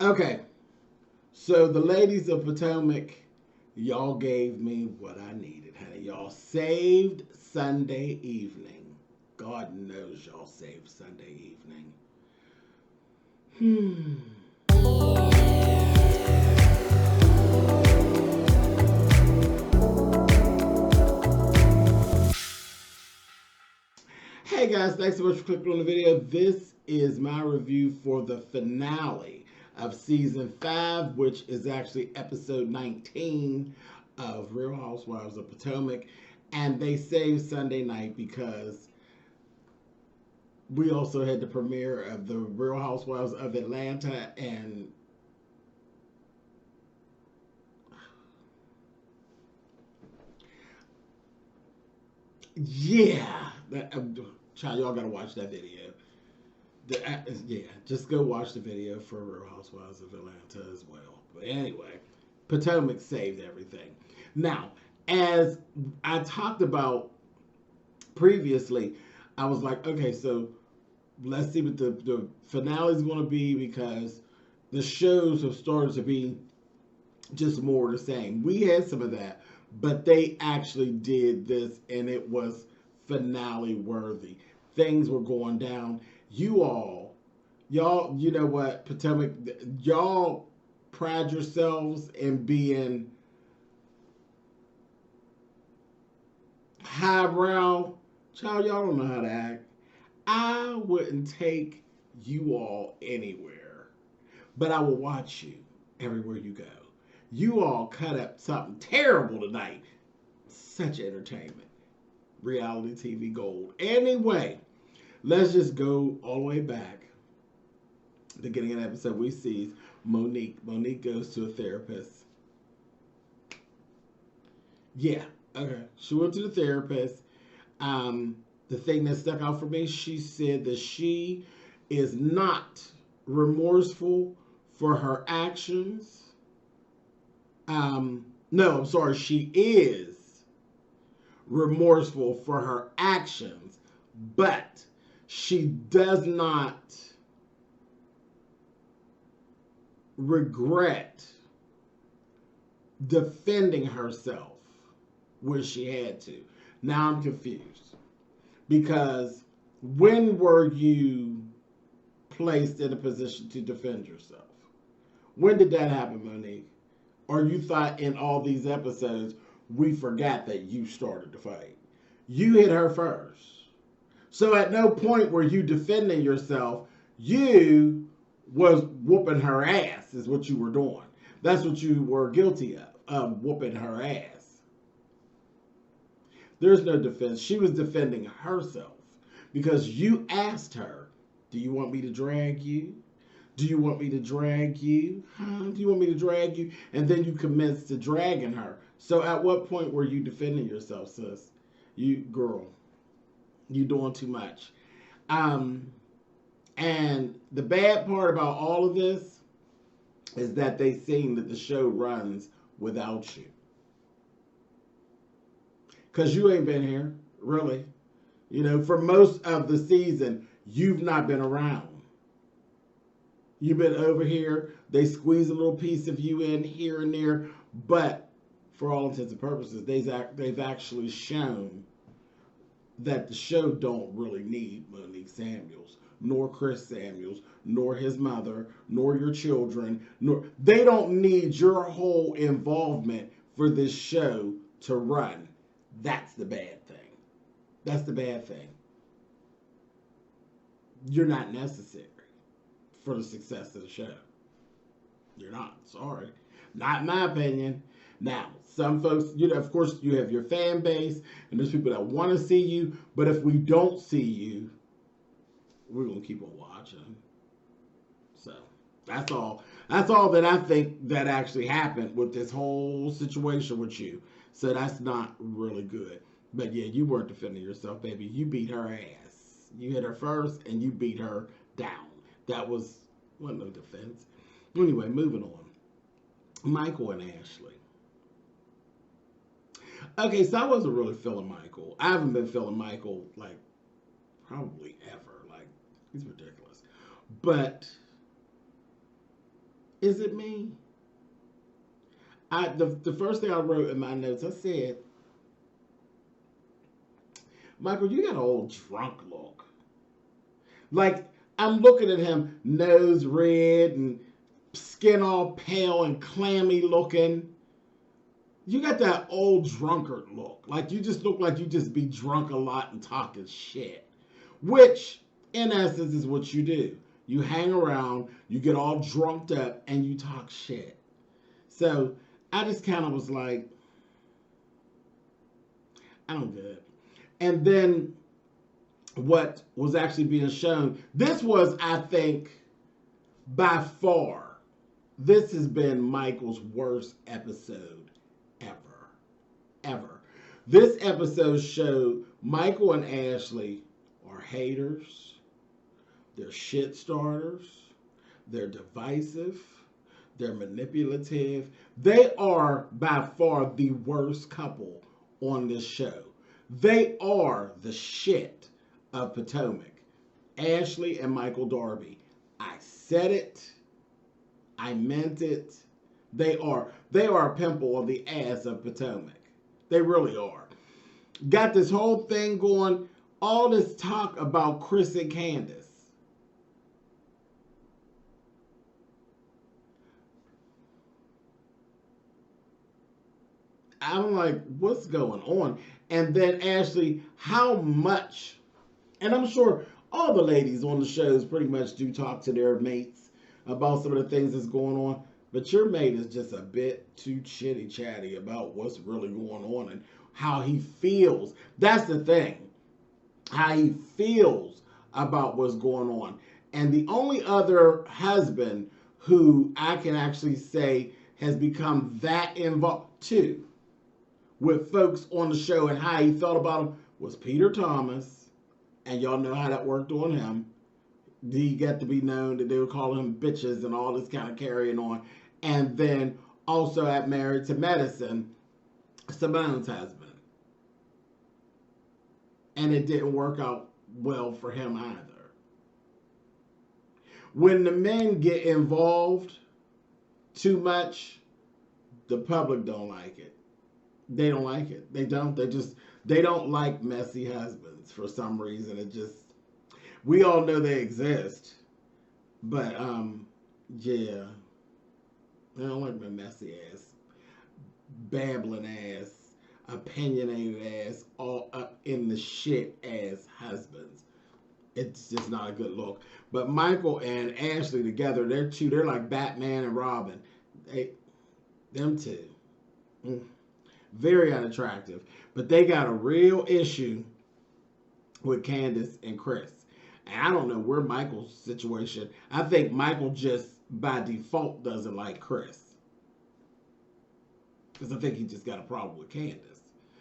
Okay, so the ladies of Potomac, y'all gave me what I needed, honey. Y'all saved Sunday evening. God knows y'all saved Sunday evening. Hmm. Hey guys, thanks so much for clicking on the video. This is my review for the finale of season 5, which is actually episode 19 of Real Housewives of Potomac. And they saved Sunday night because we also had the premiere of the Real Housewives of Atlanta, and yeah, child, y'all gotta watch that video. Yeah, just go watch the video for Real Housewives of Atlanta as well. But anyway, Potomac saved everything. Now, as I talked about previously, I was like, okay, so let's see what the finale is going to be, because the shows have started to be just more the same. We had some of that, but they actually did this, and it was finale worthy. Things were going down. Y'all, you know what, Potomac, y'all pride yourselves in being highbrow. Child, y'all don't know how to act. I wouldn't take you all anywhere, but I will watch you everywhere you go. You all cut up something terrible tonight. Such entertainment. Reality TV gold. Anyway, let's just go all the way back. Beginning of the episode, we see Monique. Monique goes to a therapist. Yeah, okay. She went to the therapist. The thing that stuck out for me, she said that she is not remorseful for her actions. No, I'm sorry. She is remorseful for her actions, but she does not regret defending herself where she had to. Now I'm confused, because when were you placed in a position to defend yourself? When did that happen, Monique? Or you thought in all these episodes we forgot that you started the fight? You hit her first. So at no point were you defending yourself. You was whooping her ass is what you were doing. That's what you were guilty of whooping her ass. There's no defense. She was defending herself because you asked her, do you want me to drag you? Do you want me to drag you? Huh? Do you want me to drag you? And then you commenced to dragging her. So at what point were you defending yourself, sis? You, girl, you doing too much. And the bad part about all of this is that they seen that the show runs without you. Because you ain't been here, really. You know, for most of the season, you've not been around. You've been over here. They squeeze a little piece of you in here and there. But for all intents and purposes, they've actually shown that the show don't really need Monique Samuels, nor Chris Samuels, nor his mother, nor your children. They don't need your whole involvement for this show to run. That's the bad thing. That's the bad thing. You're not necessary for the success of the show. You're not. Sorry. Not in my opinion. Now, some folks, you know, of course, you have your fan base, and there's people that want to see you, but if we don't see you, we're going to keep on watching. So, that's all. That's all that I think that actually happened with this whole situation with you. So, that's not really good. But yeah, you weren't defending yourself, baby. You beat her ass. You hit her first, and you beat her down. That wasn't no defense. Anyway, moving on. Michael and Ashley. Okay, so I wasn't really feeling Michael. I haven't been feeling Michael, like, probably ever. Like, he's ridiculous. But Is it me? The first thing I wrote in my notes, I said, Michael, you got an old drunk look. Like, I'm looking at him, nose red and skin all pale and clammy looking. You got that old drunkard look. Like, you just look like you just be drunk a lot and talking shit. Which, in essence, is what you do. You hang around, you get all drunked up, and you talk shit. So, I just kind of was like, I don't get it. And then what was actually being shown, this was, I think, by far, this has been Michael's worst episode ever. This episode showed Michael and Ashley are haters, they're shit starters, they're divisive, they're manipulative. They are by far the worst couple on this show. They are the shit of Potomac. Ashley and Michael Darby. I said it. I meant it. They are a pimple on the ass of Potomac. They really are. Got this whole thing going. All this talk about Chris and Candace. I'm like, what's going on? And then Ashley, how much, and I'm sure all the ladies on the shows pretty much do talk to their mates about some of the things that's going on, but your mate is just a bit too chitty chatty about what's really going on and how he feels. That's the thing. How he feels about what's going on. And the only other husband who I can actually say has become that involved too with folks on the show and how he felt about him was Peter Thomas. And y'all know how that worked on him. He got to be known that they would call him bitches and all this kind of carrying on. And then also at Married to Medicine, Simone's husband. And it didn't work out well for him either. When the men get involved too much, the public don't like it. They don't like it. They don't. They don't like messy husbands for some reason. It just, we all know they exist. But, yeah. They don't like my messy ass, babbling ass, opinionated ass, all up in the shit ass husbands. It's just not a good look. But Michael and Ashley together, they're like Batman and Robin. Them two. Very unattractive. But they got a real issue with Candace and Chris. And I don't know where Michael's situation. I think Michael just by default doesn't like Chris. Because I think he just got a problem with Candace.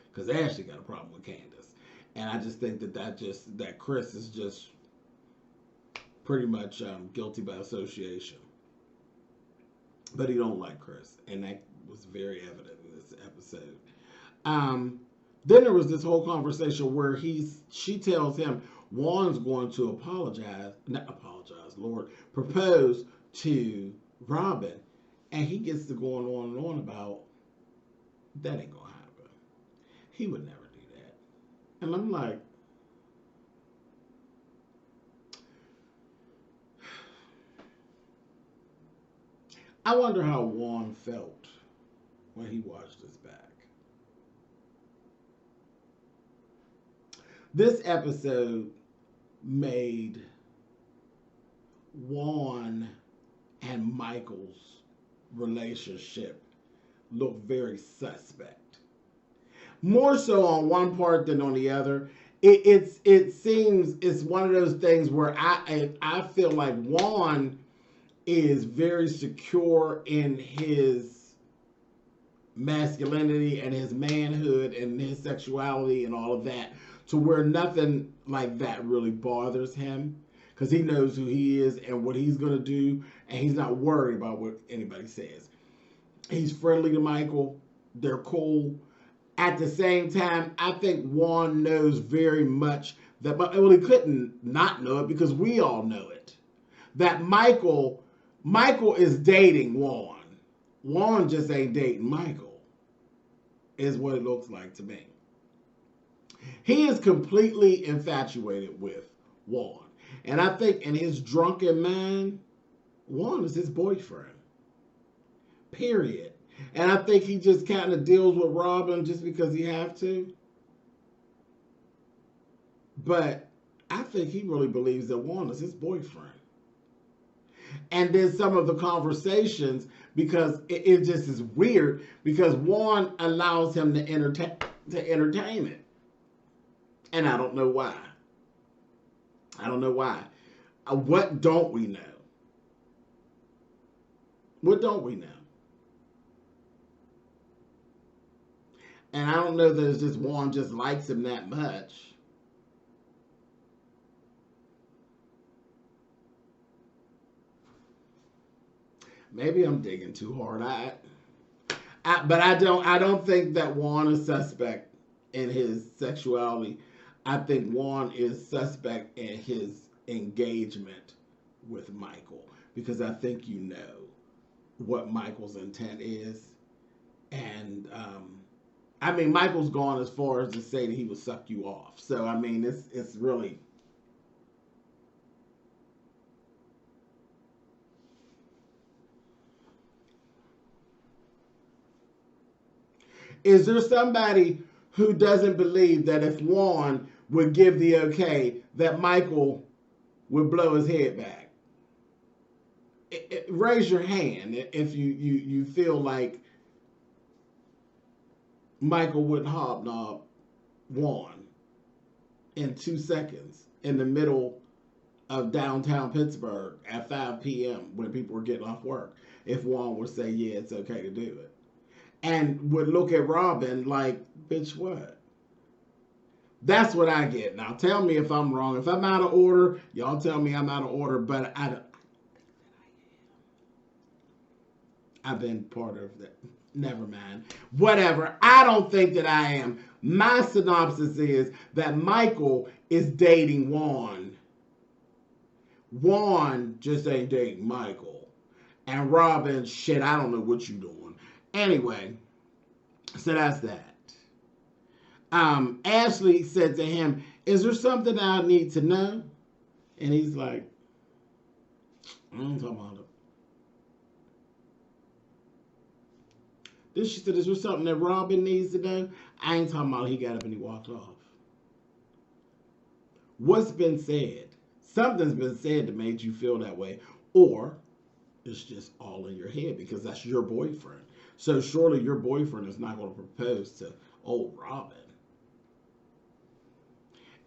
Because Ashley got a problem with Candace. And I just think that Chris is just pretty much guilty by association. But he don't like Chris. And that was very evident in this episode. Then there was this whole conversation where she tells him Juan's going to propose to Robyn. And he gets to going on and on about that ain't gonna happen. He would never do that. And I'm like, I wonder how Juan felt when he watched this back. This episode made Juan and Michael's relationship look very suspect. More so on one part than on the other. It seems it's one of those things where I feel like Juan is very secure in his masculinity and his manhood and his sexuality and all of that, to where nothing like that really bothers him, because he knows who he is and what he's going to do, and he's not worried about what anybody says. He's friendly to Michael. They're cool. At the same time, I think Juan knows very much that, well, he couldn't not know it because we all know it, that Michael Michael is dating Juan. Juan just ain't dating Michael, is what it looks like to me. He is completely infatuated with Juan. And I think in his drunken mind, Juan is his boyfriend. Period. And I think he just kind of deals with Robyn just because he have to. But I think he really believes that Juan is his boyfriend. And then some of the conversations, because it just is weird, because Juan allows him to entertain it. And I don't know why. I don't know why. What don't we know? What don't we know? And I don't know that it's just Juan just likes him that much. Maybe I'm digging too hard. But I don't think that Juan is suspect in his sexuality. I think Juan is suspect in his engagement with Michael, because I think you know what Michael's intent is. And I mean, Michael's gone as far as to say that he would suck you off. So I mean, it's really. Is there somebody who doesn't believe that if Juan would give the okay, that Michael would blow his head back? Raise your hand if you feel like Michael would hobnob Juan in 2 seconds in the middle of downtown Pittsburgh at 5 p.m. when people were getting off work, if Juan would say, yeah, it's okay to do it. And would look at Robyn like, bitch, what? That's what I get. Now, tell me if I'm wrong. If I'm out of order, y'all tell me I'm out of order, but I've been part of that. Never mind. Whatever. I don't think that I am. My synopsis is that Michael is dating Juan. Juan just ain't dating Michael. And Robyn, shit, I don't know what you doing. Anyway, so that's that. Ashley said to him, is there something I need to know? And he's like, I ain't talking about it. Then she said, is there something that Robyn needs to know? I ain't talking about it. He got up and he walked off. What's been said? Something's been said that made you feel that way. Or it's just all in your head because that's your boyfriend. So surely your boyfriend is not going to propose to old Robyn.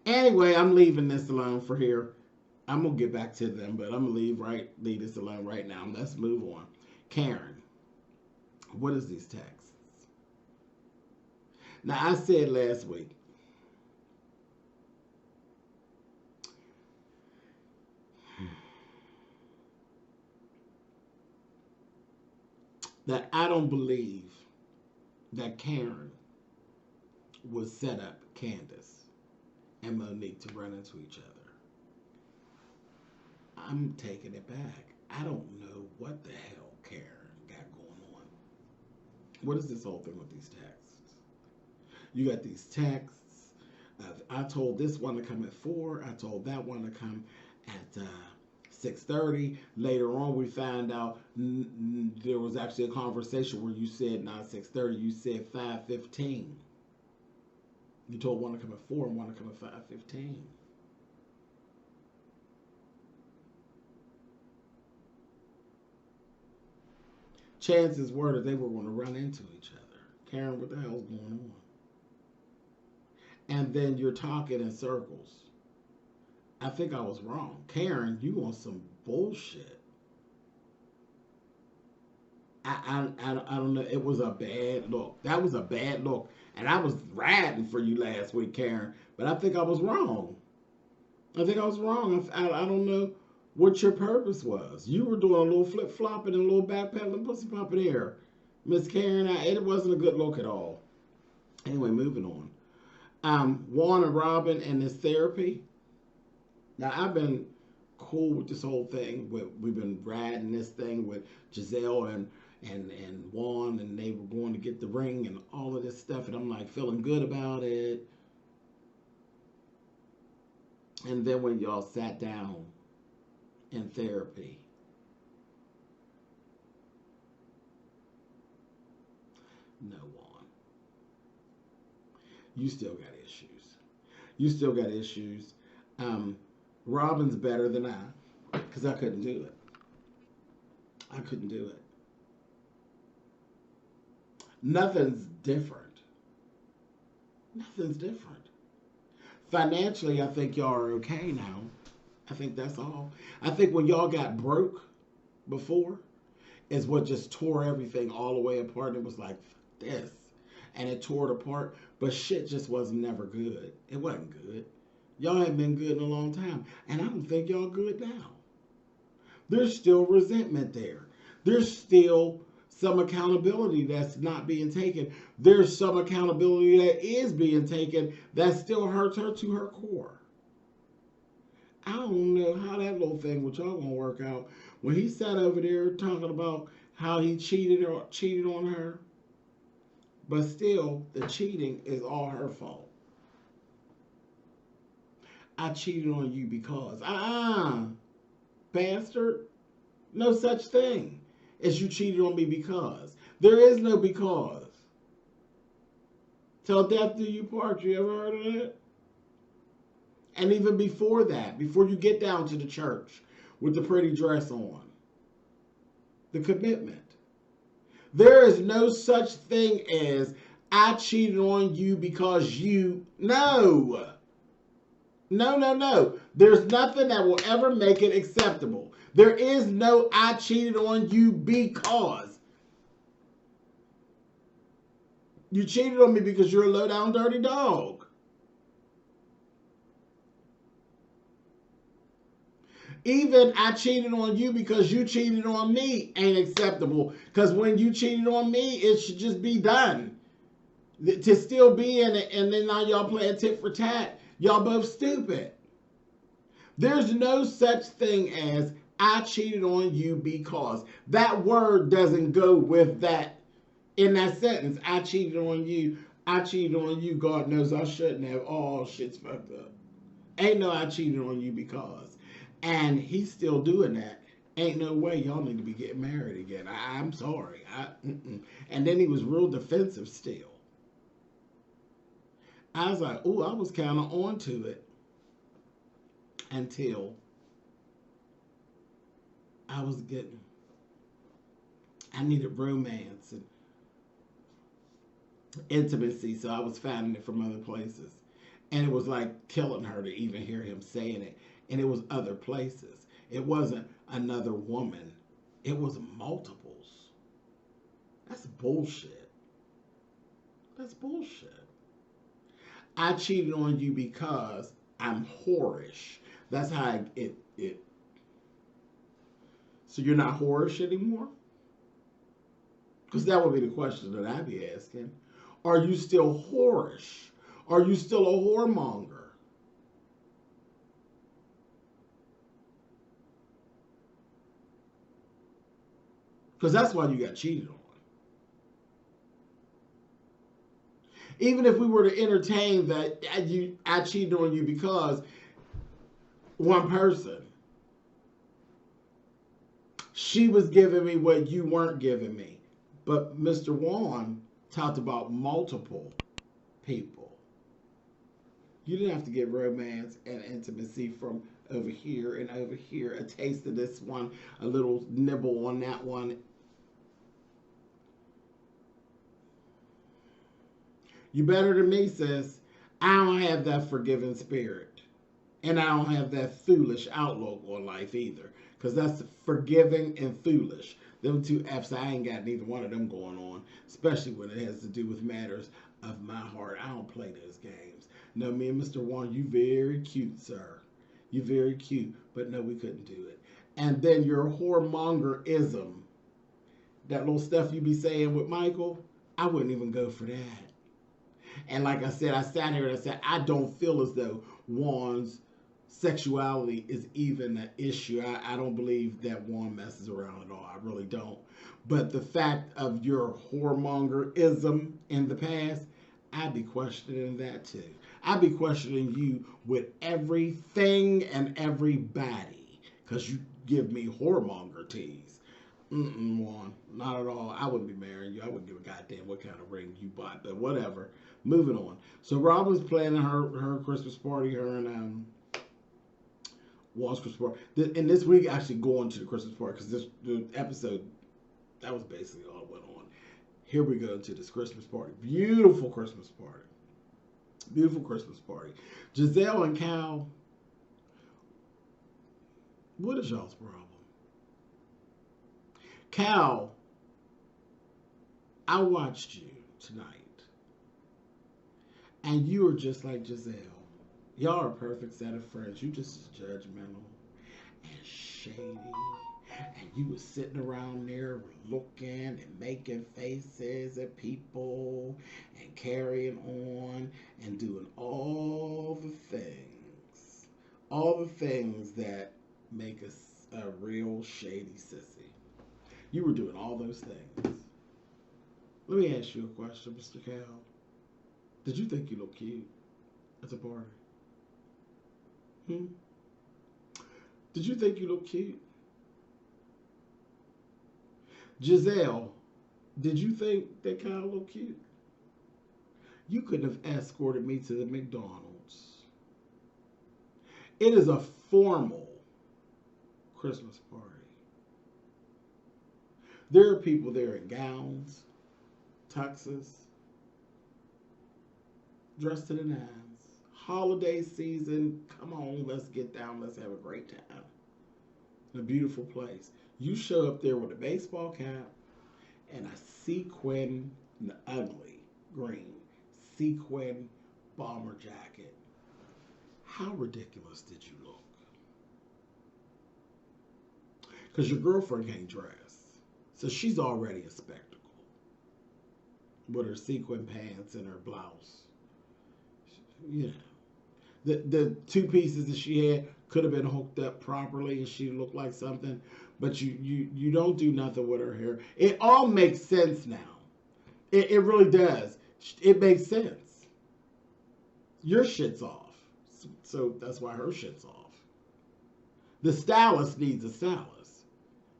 Anyway, I'm leaving this alone for here. I'm going to get back to them, but I'm going to leave this alone right now. Let's move on. Karen, what is these texts? Now, I said last week, that I don't believe that Karen would set up Candace and Monique to run into each other. I'm taking it back. I don't know what the hell Karen got going on. What is this whole thing with these texts? You got these texts. I told this one to come at 4. I told that one to come at 6:30. Later on, we found out there was actually a conversation where you said not 6:30, you said 5:15. You told one to come at 4 and one to come at 5:15. Chances were that they were going to run into each other. Karen, what the hell's going on? And then you're talking in circles. I think I was wrong. Karen, you on some bullshit. I don't know. It was a bad look. That was a bad look. And I was riding for you last week, Karen. But I think I was wrong. I don't know what your purpose was. You were doing a little flip-flopping and a little backpedaling, pussy popping here. Miss Karen, it wasn't a good look at all. Anyway, moving on. Juan and Robyn and this therapy. Now, I've been cool with this whole thing. We've been riding this thing with Giselle and Juan, and they were going to get the ring and all of this stuff, and I'm like feeling good about it. And then when y'all sat down in therapy, no, Juan, you still got issues. You still got issues. Robyn's better than I, because I couldn't do it. I couldn't do it. Nothing's different. Nothing's different. Financially, I think y'all are okay now. I think that's all. I think when y'all got broke before is what just tore everything all the way apart. And it was like, this. And it tore it apart. But shit just was never good. It wasn't good. Y'all haven't been good in a long time. And I don't think y'all good now. There's still resentment there. There's still some accountability that's not being taken. There's some accountability that is being taken that still hurts her to her core. I don't know how that little thing with y'all gonna work out. When he sat over there talking about how he cheated on her, but still the cheating is all her fault. I cheated on you because bastard, no such thing as you cheated on me because. There is no because. Till death do you part. You ever heard of that? And even before that, before you get down to the church with the pretty dress on, the commitment. There is no such thing as I cheated on you because you. No. No, no, no. There's nothing that will ever make it acceptable. There is no I cheated on you because. You cheated on me because you're a low down dirty dog. Even I cheated on you because you cheated on me ain't acceptable. Because when you cheated on me, it should just be done. To still be in it and then now y'all playing tit for tat. Y'all both stupid. There's no such thing as I cheated on you because. That word doesn't go with that in that sentence. I cheated on you. I cheated on you. God knows I shouldn't have. Oh, shit's fucked up. Ain't no I cheated on you because. And he's still doing that. Ain't no way y'all need to be getting married again. I'm sorry. And then he was real defensive still. I was like, ooh, I was kind of onto it until I needed romance and intimacy, so I was finding it from other places. And it was like killing her to even hear him saying it. And it was other places. It wasn't another woman. It was multiples. That's bullshit. That's bullshit. I cheated on you because I'm whorish. That's how it. So you're not whorish anymore? Because that would be the question that I'd be asking. Are you still whorish? Are you still a whoremonger? Because that's why you got cheated on. Even if we were to entertain that I cheated on you because one person, she was giving me what you weren't giving me. But Mr. Juan talked about multiple people. You didn't have to get romance and intimacy from over here and over here. A taste of this one, a little nibble on that one. You better than me, sis. I don't have that forgiving spirit. And I don't have that foolish outlook on life either. Because that's forgiving and foolish. Them two F's, I ain't got neither one of them going on. Especially when it has to do with matters of my heart. I don't play those games. No, me and Mr. Juan, you very cute, sir. You very cute. But no, we couldn't do it. And then your whoremonger-ism. That little stuff you be saying with Michael, I wouldn't even go for that. And like I said, I sat here and I said, I don't feel as though Juan's sexuality is even an issue. I don't believe that Juan messes around at all. I really don't. But the fact of your whoremongerism in the past, I'd be questioning that too. I'd be questioning you with everything and everybody because you give me whoremonger tease. Juan, not at all. I wouldn't be marrying you. I wouldn't give a goddamn what kind of ring you bought, but whatever. Moving on. So Robyn's planning her Christmas party, her and Juan's Christmas party. And this week actually going to the Christmas party because the episode, that was basically all that went on. Here we go to this Christmas party. Beautiful Christmas party. Beautiful Christmas party. Giselle and Cal, what is y'all's problem? Cal, I watched you tonight. And you are just like Giselle. Y'all are a perfect set of friends. You just as judgmental and shady. And you was sitting around there looking and making faces at people and carrying on and doing all the things that make us a real shady sissy. You were doing all those things. Let me ask you a question, Mr. Cal. Did you think you looked cute at the party? Did you think you looked cute? Giselle, did you think that Kyle looked cute? You couldn't have escorted me to the McDonald's. It is a formal Christmas party. There are people there in gowns, tuxes, dressed to the nines. Holiday season, come on, let's get down, let's have a great time. In a beautiful place. You show up there with a baseball cap and a sequin, an ugly green sequin bomber jacket. How ridiculous did you look? Because your girlfriend can't dress. So she's already a spectacle. With her sequin pants and her blouse. You know. The two pieces that she had could have been hooked up properly and she looked like something. But you don't do nothing with her hair. It all makes sense now. It really does. It makes sense. Your shit's off. So that's why her shit's off. The stylist needs a stylist.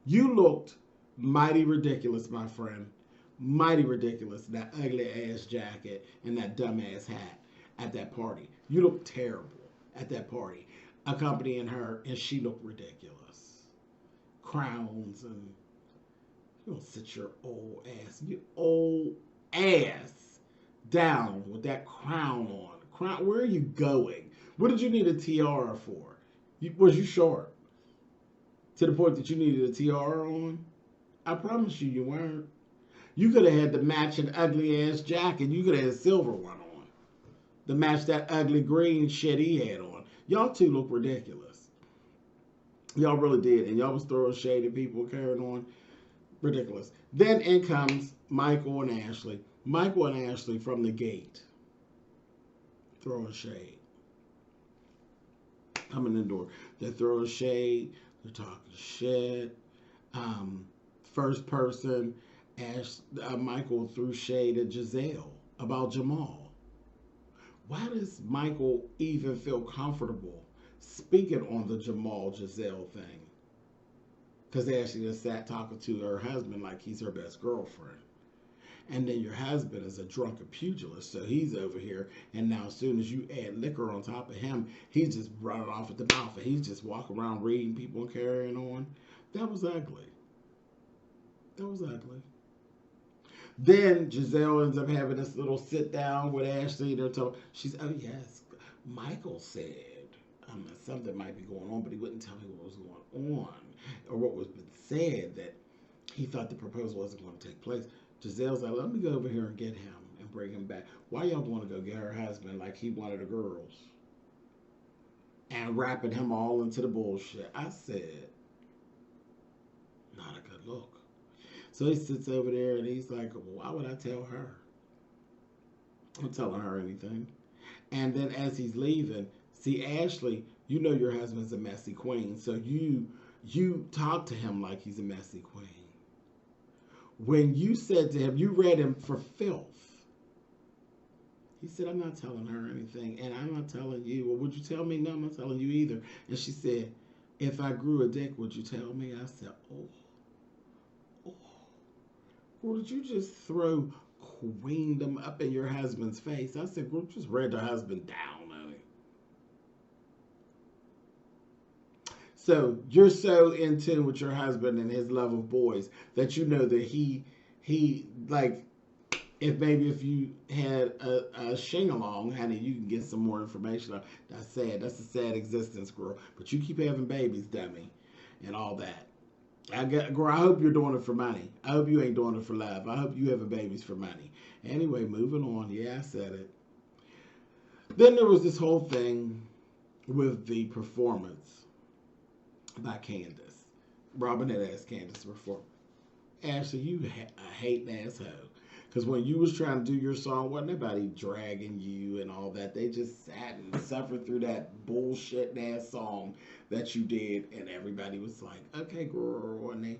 You looked mighty ridiculous, my friend. Mighty ridiculous. That ugly ass jacket and that dumb ass hat at that party. You looked terrible at that party. Accompanying her, and she looked ridiculous. Crowns and you don't sit your old ass down with that crown on. Where are you going? What did you need a tiara for? Was you short to the point that you needed a tiara on? I promise you weren't. You could have had the matching ugly ass jacket. You could have had a silver one on to match that ugly green shit he had on. Y'all two look ridiculous. Y'all really did. And y'all was throwing shade at people carrying on. Ridiculous. Then in comes Michael and Ashley. Michael and Ashley from the gate. Throwing shade. Coming in the door. They're throwing shade. They're talking shit. First person, Michael threw shade at Giselle about Jamal. Why does Michael even feel comfortable speaking on the Jamal Giselle thing? Because they actually just sat talking to her husband like he's her best girlfriend. And then your husband is a drunken pugilist, so he's over here. And now as soon as you add liquor on top of him, he's just running off at the mouth. And he's just walking around reading people and carrying on. That was ugly. That was ugly. Then Giselle ends up having this little sit down with Ashley. They're talking. She's, oh yes, Michael said something might be going on, but he wouldn't tell me what was going on or what was been said, that he thought the proposal wasn't going to take place. Giselle's like, let me go over here and get him and bring him back. Why y'all want to go get her husband like he one of the girls? And wrapping him all into the bullshit. I said, not a good look. So he sits over there and he's like, well, why would I tell her? I'm not telling her anything. And then as he's leaving, see, Ashley You know your husband's a messy queen, so you talk to him like he's a messy queen. When you said to him, you read him for filth. He said, I'm not telling her anything, and I'm not telling you. Well, would you tell me? No, I'm not telling you either. And she said, if I grew a dick, would you tell me? I said, oh. Or did you just throw queendom up in your husband's face? I said, girl, just read the husband down, honey. So you're so in tune with your husband and his love of boys that you know that he like, if you had a shing along, honey, you can get some more information. That's sad. That's a sad existence, girl. But you keep having babies, dummy, and all that. Girl, I hope you're doing it for money. I hope you ain't doing it for love. I hope you having babies for money. Anyway, moving on. Yeah, I said it. Then there was this whole thing with the performance by Candace. Robyn had asked Candace to perform. Ashley, you a hating asshole. Because when you was trying to do your song, wasn't nobody dragging you and all that. They just sat and suffered through that bullshit ass song that you did, and everybody was like, okay, girl, and they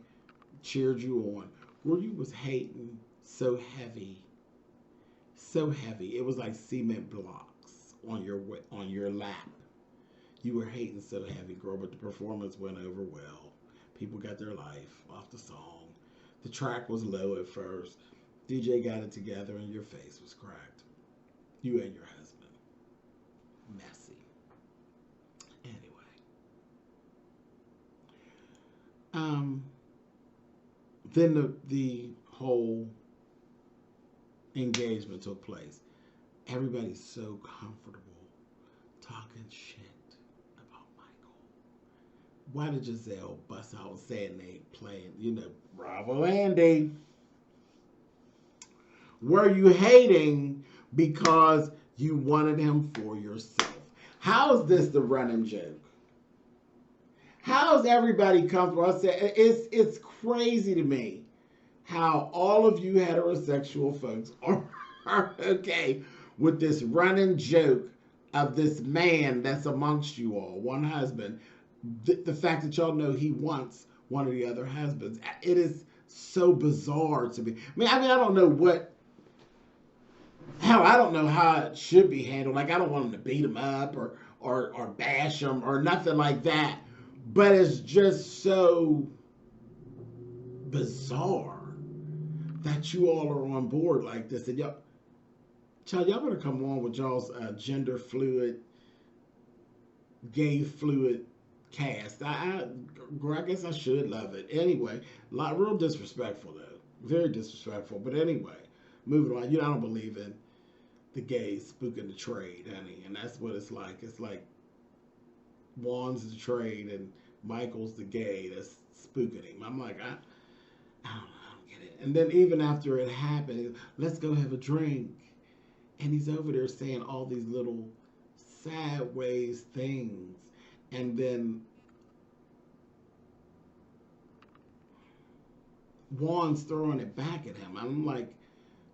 cheered you on. Girl, you was hating so heavy. So heavy. It was like cement blocks on your lap. You were hating so heavy, girl, but the performance went over well. People got their life off the song. The track was low at first. DJ got it together and your face was cracked. You and your husband. Messy. Anyway. Then the whole engagement took place. Everybody's so comfortable talking shit about Michael. Why did Giselle bust out saying they playing, Bravo Andy? Were you hating because you wanted him for yourself? How is this the running joke? How is everybody comfortable? I said it's crazy to me how all of you heterosexual folks are okay with this running joke of this man that's amongst you all, one husband. The fact that y'all know he wants one of the other husbands. It is so bizarre to me. I mean, I don't know what. Hell, I don't know how it should be handled. Like, I don't want him to beat him up or bash him or nothing like that. But it's just so bizarre that you all are on board like this. And y'all better come on with y'all's gender fluid, gay fluid cast. I guess I should love it. Anyway, real disrespectful though. Very disrespectful. But anyway, moving on. I don't believe in the gays spooking the trade, honey. And that's what it's like. It's like Juan's the trade and Michael's the gay that's spooking him. I'm like, I don't get it. And then even after it happened, let's go have a drink. And he's over there saying all these little sideways things. And then Juan's throwing it back at him. I'm like,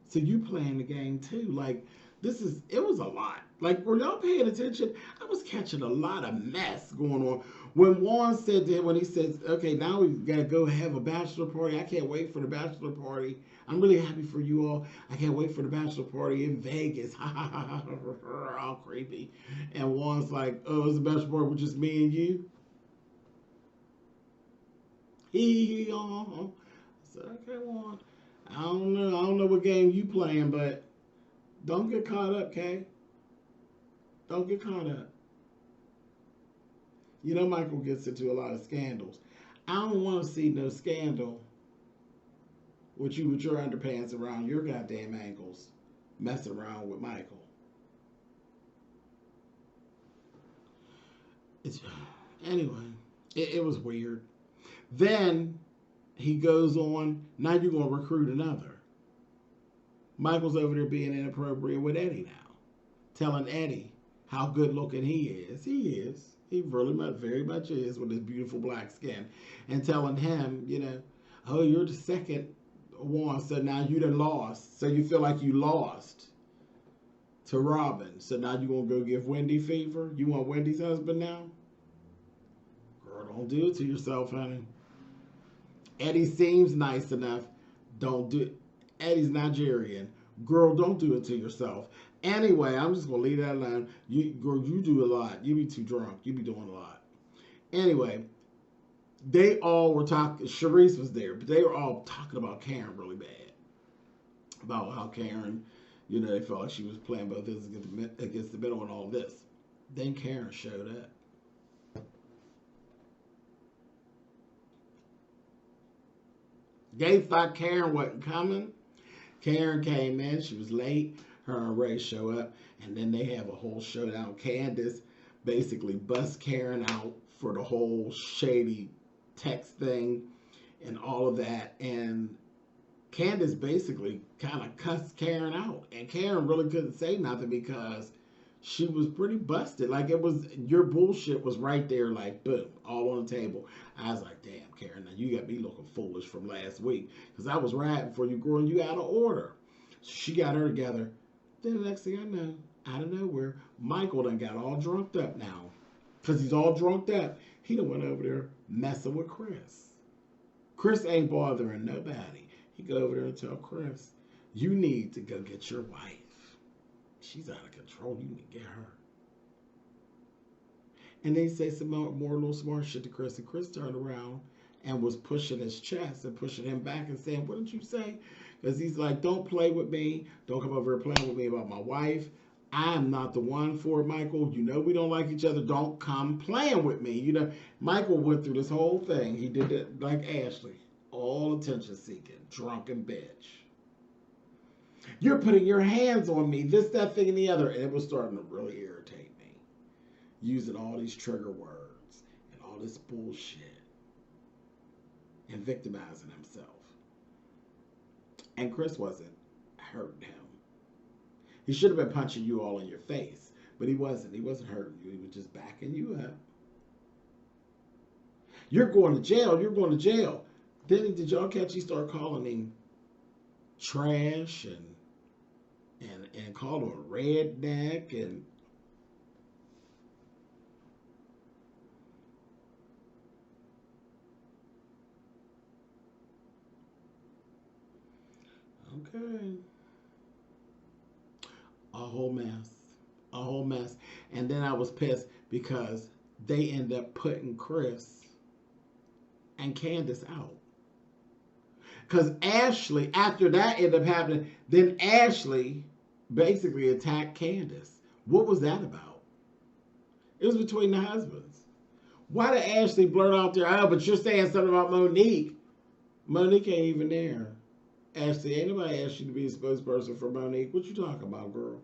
so you playing the game too? Like, it was a lot. Like, were y'all paying attention? I was catching a lot of mess going on. When Juan said to him, when he says, okay, now we gotta go have a bachelor party. I can't wait for the bachelor party. I'm really happy for you all. I can't wait for the bachelor party in Vegas. All creepy. And Juan's like, oh, it's a bachelor party with just me and you? I said, okay, Juan. I don't know what game you playing, but don't get caught up, Kay. Don't get caught up. Michael gets into a lot of scandals. I don't want to see no scandal with you with your underpants around your goddamn ankles messing around with Michael. Anyway, it was weird. Then he goes on, now you're going to recruit another. Michael's over there being inappropriate with Eddie now. Telling Eddie how good looking he is. He is. He really very much is with his beautiful black skin. And telling him, oh, you're the second one, so now you done lost. So you feel like you lost to Robyn. So now you going to go give Wendy fever? You want Wendy's husband now? don't do it to yourself, honey. Eddie seems nice enough. Don't do it. Eddie's Nigerian. Girl, don't do it to yourself. Anyway, I'm just gonna leave that alone. Girl, you do a lot. You be too drunk. You be doing a lot. Anyway, they all were talking. Sharice was there, but they were all talking about Karen really bad. About how Karen, they felt like she was playing both against the middle and all this. Then Karen showed up. They thought Karen wasn't coming. Karen came in. She was late. Her and Ray show up. And then they have a whole showdown. Candace basically busts Karen out for the whole shady text thing and all of that. And Candace basically kind of cussed Karen out. And Karen really couldn't say nothing because she was pretty busted. Like, it was, your bullshit was right there, like, boom, all on the table. I was like, damn, Karen, now you got me looking foolish from last week. Because I was riding for you, girl, and you out of order. So she got her together. Then the next thing I know, out of nowhere, Michael done got all drunked up now. Because he's all drunked up. He done went over there messing with Chris. Chris ain't bothering nobody. He go over there and tell Chris, you need to go get your wife. She's out of control. You need to get her. And they say some more little smart shit to Chris. And Chris turned around and was pushing his chest and pushing him back and saying, what did you say? Because he's like, don't play with me. Don't come over here playing with me about my wife. I'm not the one for it, Michael. You know we don't like each other. Don't come playing with me. Michael went through this whole thing. He did it like Ashley. All attention seeking. Drunken bitch. You're putting your hands on me. This, that, thing, and the other. And it was starting to really irritate me. Using all these trigger words. And all this bullshit. And victimizing himself. And Chris wasn't hurting him. He should have been punching you all in your face. But he wasn't. He wasn't hurting you. He was just backing you up. You're going to jail. You're going to jail. Then did y'all catch he start calling him trash and called him a redneck and okay. A whole mess. A whole mess. And then I was pissed because they end up putting Chris and Candace out. Because Ashley, after that ended up happening, then Ashley basically attacked Candace. What was that about? It was between the husbands. Why did Ashley blurt out there, oh, but you're saying something about Monique? Monique ain't even there. Ashley, ain't nobody asked you to be a spokesperson for Monique. What you talking about, girl?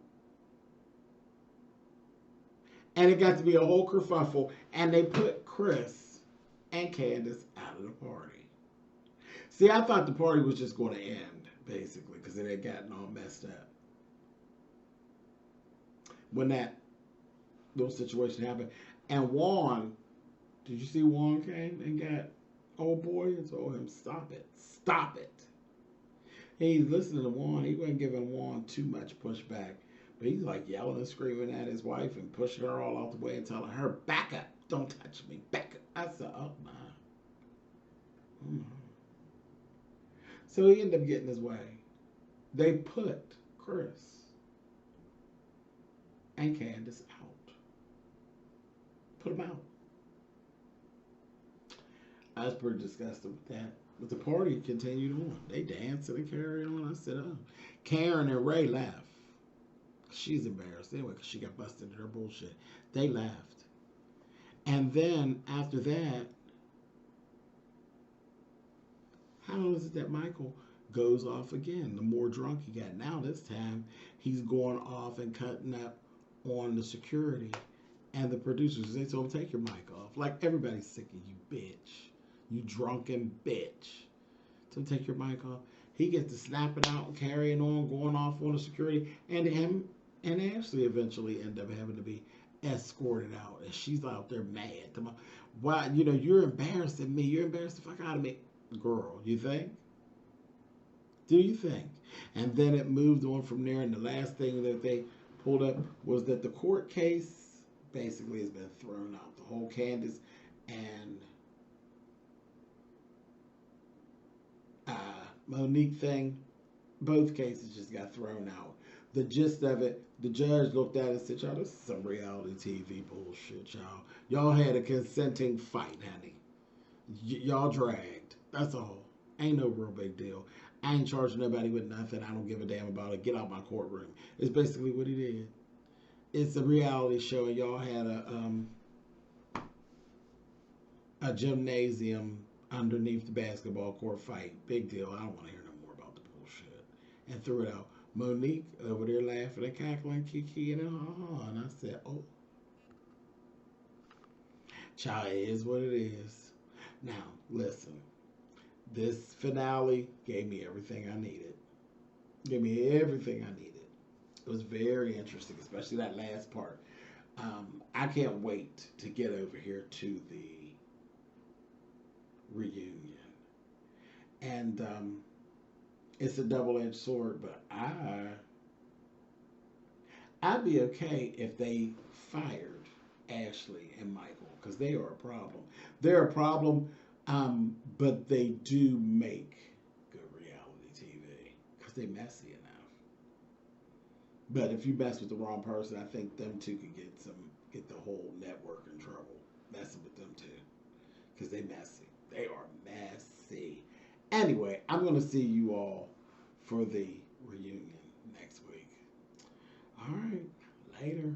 And it got to be a whole kerfuffle, and they put Chris and Candace out of the party. See, I thought the party was just going to end, basically, because it had gotten all messed up. When that little situation happened. And Juan, did you see Juan came and got old boy and told him, stop it. Stop it. He's listening to Juan. He wasn't giving Juan too much pushback. But he's like yelling and screaming at his wife and pushing her all out the way and telling her, back up. Don't touch me. Back up. I said, oh, my. So he ended up getting his way. They put Chris and Candace out. Put them out. I was pretty disgusted with that. But the party continued on. They danced and they carried on. I said, oh. Karen and Ray laughed. She's embarrassed anyway because she got busted in her bullshit. They laughed. And then after that, how is it that Michael goes off again? The more drunk he got. Now this time, he's going off and cutting up on the security and the producers. They told him, take your mic off. Like, everybody's sick of you, bitch. You drunken bitch. So take your mic off. He gets to snapping out and carrying on, going off on the security. And him and Ashley eventually end up having to be escorted out. And she's out there mad. Why, you're embarrassing me. You're embarrassed the fuck out of me. Girl, you think? Do you think? And then it moved on from there. And the last thing that they pulled up was that the court case basically has been thrown out. The whole Candace and Monique thing, both cases just got thrown out. The gist of it, the judge looked at it and said, y'all, this is some reality TV bullshit, y'all. Y'all had a consenting fight, honey. Y'all dragged. That's all. Ain't no real big deal. I ain't charging nobody with nothing. I don't give a damn about it. Get out my courtroom. It's basically what he did. It's a reality show, and y'all had a gymnasium underneath the basketball court fight. Big deal. I don't want to hear no more about the bullshit. And threw it out. Monique over there laughing and cackling, Kiki, and and I said, oh, child, it is what it is. Now, listen. This finale gave me everything I needed. Gave me everything I needed. It was very interesting, especially that last part. I can't wait to get over here to the reunion. And it's a double-edged sword, but I'd be okay if they fired Ashley and Michael, because they are a problem. They're a problem, but they do make good reality TV because they're messy enough. But if you mess with the wrong person, I think them two could get the whole network in trouble messing with them too, because they messy. They are messy. Anyway, I'm gonna see you all for the reunion next week. All right, later.